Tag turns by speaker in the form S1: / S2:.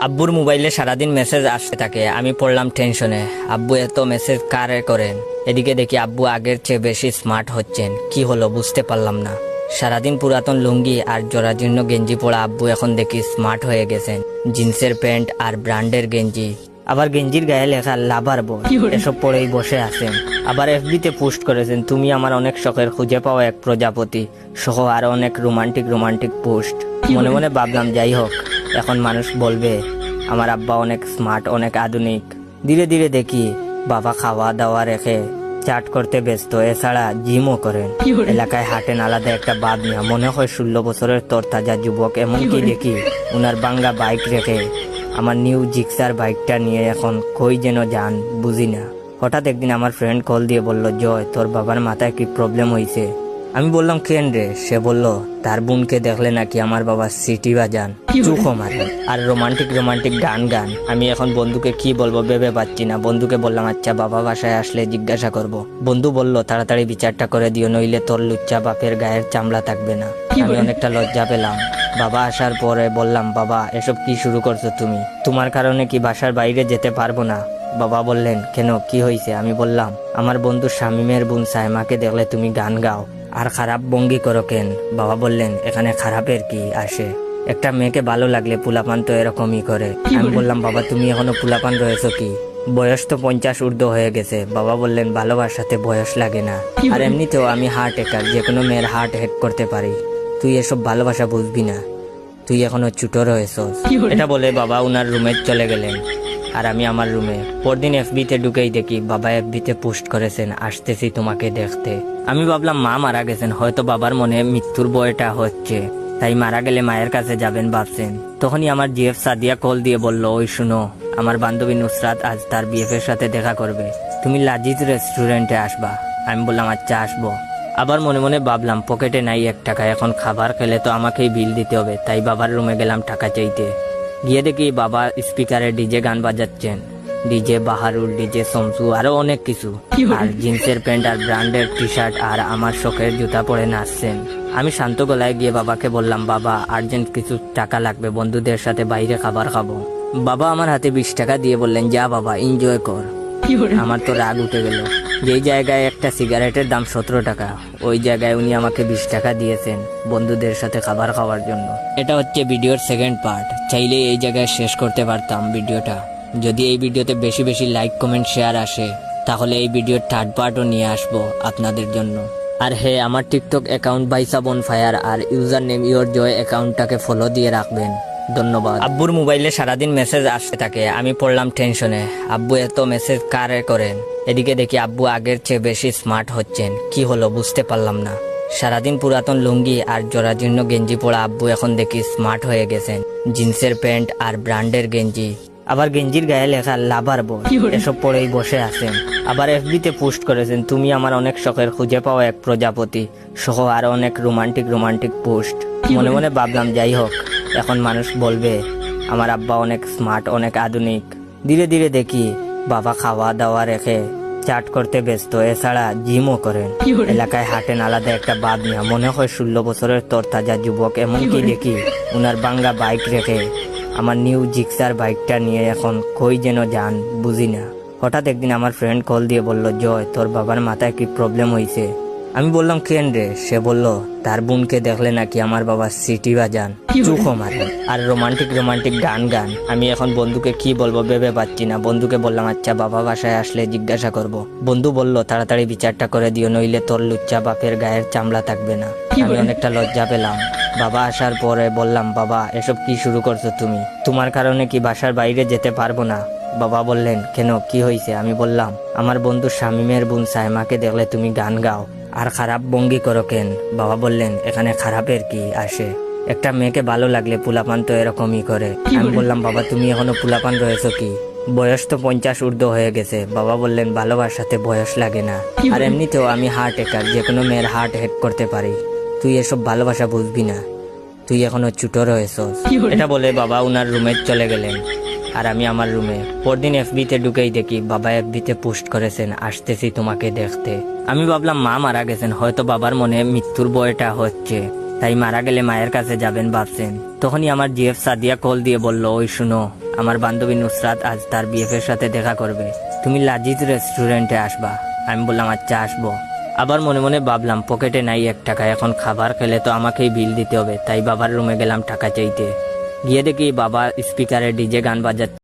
S1: আব্বুর মোবাইলে সারাদিন মেসেজ আসতে থাকে, আমি পড়লাম টেনশনে। আব্বু এত মেসেজ কারে করেন? এদিকে দেখি আব্বু আগের চেয়ে বেশি স্মার্ট হচ্ছেন। কি হলো বুঝতে পারলাম না। সারাদিন পুরাতন লুঙ্গি আর জরাজীর্ণ গেঞ্জি পরা আব্বু এখন দেখি স্মার্ট হয়ে গেছেন। জিন্সের প্যান্ট আর ব্র্যান্ডের গেঞ্জি, আবার গেঞ্জির গায়ে লেখা লাভার বয়, এসব পরেই বসে আছেন। আবার এফবিতে পোস্ট করেছেন, তুমি আমার অনেক শখের খুঁজে পাওয়া এক প্রজাপতি সহ আরো অনেক রোমান্টিক পোস্ট। মনে মনে ভাবলাম, যাই হোক, এখন মানুষ বলবে আমার আব্বা অনেক স্মার্ট, অনেক আধুনিক। ধীরে ধীরে দেখি বাবা খাওয়া দাওয়া রেখে চাট করতে ব্যস্ত, এছাড়া জিমও করেন। এলাকায় হাঁটেন আলাদা একটা বাদ নিয়ে, মনে হয় 16 বছরের তরতাজা যুবক। এমনকি দেখি উনার বাঙ্গা বাইক রেখে আমার নিউ জিক্সার বাইকটা নিয়ে এখন কই যেন যান বুঝি না। হঠাৎ একদিন আমার ফ্রেন্ড কল দিয়ে বলল, জয়, তোর বাবার মাথায় কি প্রবলেম হয়েছে? আমি বললাম, কেন রে? সে বলল, তার বোনকে দেখলে নাকি আমার বাবা সিটি বাজান, চুখো মারে আর রোমান্টিক গান। আমি এখন বন্ধুকে কি বলবো ভেবে পাচ্ছি না। বন্ধুকে বললাম, আচ্ছা বাবা বাসায় আসলে জিজ্ঞাসা করব। বন্ধু বলল, তাড়াতাড়ি বিচারটা করে দিও, নইলে তোর লুচ্চা বাপের গায়ের চামড়া থাকবে না। আমি অনেকটা লজ্জা পেলাম। বাবা আসার পরে বললাম, বাবা এসব কি শুরু করছো তুমি? তোমার কারণে কি বাসার বাইরে যেতে পারবো না? বাবা বললেন, কেন, কি হয়েছে? আমি বললাম, আমার বন্ধু শামিমের বোন সাইমাকে দেখলে তুমি গান গাও আর খারাপ ভঙ্গি করো কেন? বাবা বললেন, এখানে খারাপের কি আসে? একটা মেয়েকে ভালো লাগলে পুলাপান তো এরকমই করে। আমি বললাম, বাবা তুমি এখনো পুলাপান রয়েছো কি? বয়স তো 50 ঊর্ধ্ব হয়ে গেছে। বাবা বললেন, ভালোবাসাতে বয়স লাগে না, আর এমনিতেও আমি হার্ট হ্যাকার, যে কোনো মেয়ের হার্ট হ্যাক করতে পারি। তুই এসব ভালোবাসা বুঝবি না, তুই এখনো ছোট রয়েছস। এটা বলে বাবা উনার রুমে চলে গেলেন আর আমি আমার রুমে। পরদিন এফবিতে ঢুকেই দেখি বাবা এফবিতে পোস্ট করেছেন, আসতেছি তোমাকে দেখতে। আমি ভাবলাম মা মারা গেছেন, হয়তো বাবার মনে মৃত্যুর ভয়টা হচ্ছে, তাই মারা গেলে মায়ের কাছে যাবেন ভাবছেন। তখনই আমার জিএফ সাদিয়া কল দিয়ে বলল, ওই শুনো, আমার বান্ধবী নুসরাত আজ তার বিএফ এর সাথে দেখা করবে, তুমি লাজিজ রেস্টুরেন্টে আসবা। আমি বললাম, আচ্ছা আসবো। আবার মনে মনে ভাবলাম, পকেটে নাই 1 টাকা, এখন খাবার খেলে তো আমাকেই বিল দিতে হবে, তাই বাবার রুমে গেলাম টাকা চাইতে। গিয়ে দেখি বাবা স্পিকারে ডিজে গান বাজাচ্ছেন, ডিজে বাহারুল, ডিজে শমসু, আরো অনেক কিছু, আর জিন্সের প্যান্ট আর ব্র্যান্ডের টি শার্ট আর আমার শখের জুতা পরে নাচছেন। আমি শান্ত গলায় গিয়ে বাবাকে বললাম, বাবা আর্জেন্ট কিছু টাকা লাগবে, বন্ধুদের সাথে বাইরে খাবার খাবো। বাবা আমার হাতে 20 টাকা দিয়ে বললেন, যা বাবা, এনজয় কর। আমার তো রাগ উঠে গেল। যেই জায়গায় একটা সিগারেটের দাম 17 টাকা, ওই জায়গায় উনি আমাকে 20 টাকা দিয়েছেন বন্ধুদের সাথে খাবার খাওয়ার জন্য। এটা হচ্ছে ভিডিওর সেকেন্ড পার্ট। চাইলে এই জায়গায় শেষ করতে পারতাম ভিডিওটা। যদি এই ভিডিওতে বেশি বেশি লাইক, কমেন্ট, শেয়ার আসে, তাহলে এই ভিডিওর থার্ড পার্টও নিয়ে আসবো আপনাদের জন্য। আর হ্যাঁ, আমার টিকটক অ্যাকাউন্ট বাইসা বনফায়ার আর ইউজার নেম ইয়োর জয় অ্যাকাউন্টটাকে ফলো দিয়ে রাখবেন। ধন্যবাদ। আব্বুর মোবাইলে সারাদিন মেসেজ আসতে থাকে, আমি পড়লাম টেনশনে। আব্বু এত মেসেজ কারে করেন? এদিকে দেখি আব্বু আগের চেয়ে বেশি স্মার্ট হচ্ছেন। কি হলো বুঝতে পারলাম না। সারাদিন পুরাতন লুঙ্গি আর জরাজীর্ণ গেঞ্জি পরা আব্বু এখন দেখি স্মার্ট হয়ে গেছেন। জিন্সের প্যান্ট আর ব্র্যান্ডের গেঞ্জি, আবার গেঞ্জির গায়ে লেখা লাভার বয়, এসব পরেই বসে আছেন। আবার এফবিতে পোস্ট করেছেন, তুমি আমার অনেক শখের খুঁজে পাওয়া এক প্রজাপতি সহ আরো অনেক রোমান্টিক পোস্ট। মনে মনে ভাবলাম, যাই হোক, এখন মানুষ বলবে আমার আব্বা অনেক স্মার্ট, অনেক আধুনিক। ধীরে ধীরে দেখি বাবা খাওয়া দাওয়া রেখে চাট করতে ব্যস্ত, এছাড়া জিমও করেন। এলাকায় হাঁটেন আলাদা একটা বাদ নিয়ে, মনে হয় 16 বছরের তরতাজা যুবক। এমনকি দেখি উনার বাঙ্গা বাইক রেখে আমার নিউ জিক্সার বাইকটা নিয়ে এখন কই যেন যান বুঝি না। হঠাৎ একদিন আমার ফ্রেন্ড কল দিয়ে বলল, জয়, তোর বাবার মাথায় কি প্রবলেম হয়েছে? আমি বললাম, কেন রে? সে বলল, তার বোনকে দেখলে নাকি আমার বাবা সিটি বাজান, চুখো মারে আর রোমান্টিক গান। আমি এখন বন্ধুকে কি বলবো ভেবে পাচ্ছি না। বন্ধুকে বললাম, আচ্ছা বাবা বাসায় আসলে জিজ্ঞাসা করব। বন্ধু বলল, তাড়াতাড়ি বিচারটা করে দিও, নইলে তোর লুচ্চা বাপের গায়ের চামড়া থাকবে না। আমি অনেকটা লজ্জা পেলাম। বাবা আসার পরে বললাম, বাবা এসব কি শুরু করছো তুমি? তোমার কারণে কি বাসার বাইরে যেতে পারবো না? বাবা বললেন, কেন, কি হয়েছে? আমি বললাম, আমার বন্ধু শামিমের বোন সাইমাকে দেখলে তুমি গান গাও আর খারাপ ভঙ্গি করো কেন? বাবা বললেন, এখানে খারাপের কি আসে? একটা মেয়েকে ভালো লাগলে পুলাপান তো এরকমই করে। আমি বললাম, বাবা তুমি এখনো পুলাপান রয়েছো কি? বয়স তো 50 ঊর্ধ্ব হয়ে গেছে। বাবা বললেন, ভালোবাসাতে বয়স লাগে না, আর এমনিতেও আমি হার্ট হ্যাকার, যে কোনো মেয়ের হার্ট হ্যাক করতে পারি। তুই এসব ভালোবাসা বুঝবি না, তুই এখনো ছোট রয়েছস। এটা বলে বাবা উনার রুমে চলে গেলেন আর আমি আমার রুমে। পরদিন এফবিতে ঢুকেই দেখি বাবা এফবিতে পোস্ট করেছেন, আসতেছি তোমাকে দেখতে। আমি ভাবলাম মা মারা গেছেন, হয়তো বাবার মনে মৃত্যুর ভয়টা হচ্ছে, তাই মারা গেলে মায়ের কাছে যাবেন ভাবছেন। তখনই আমার জিএফ সাদিয়া কল দিয়ে বলল, ওই শুনো, আমার বান্ধবী নুসরাত আজ তার বিএফ এর সাথে দেখা করবে, তুমি লাজিজ রেস্টুরেন্টে আসবা। আমি বললাম আচ্ছা আসবো। আবার মনে মনে ভাবলাম পকেটে নাই 1 টাকা, এখন খাবার খেলে তো আমাকেই বিল দিতে হবে, তাই বাবার রুমে গেলাম টাকা চাইতে। গিয়ে দেখি বাবা স্পিকারে ডিজে গান বাজাচ্ছে।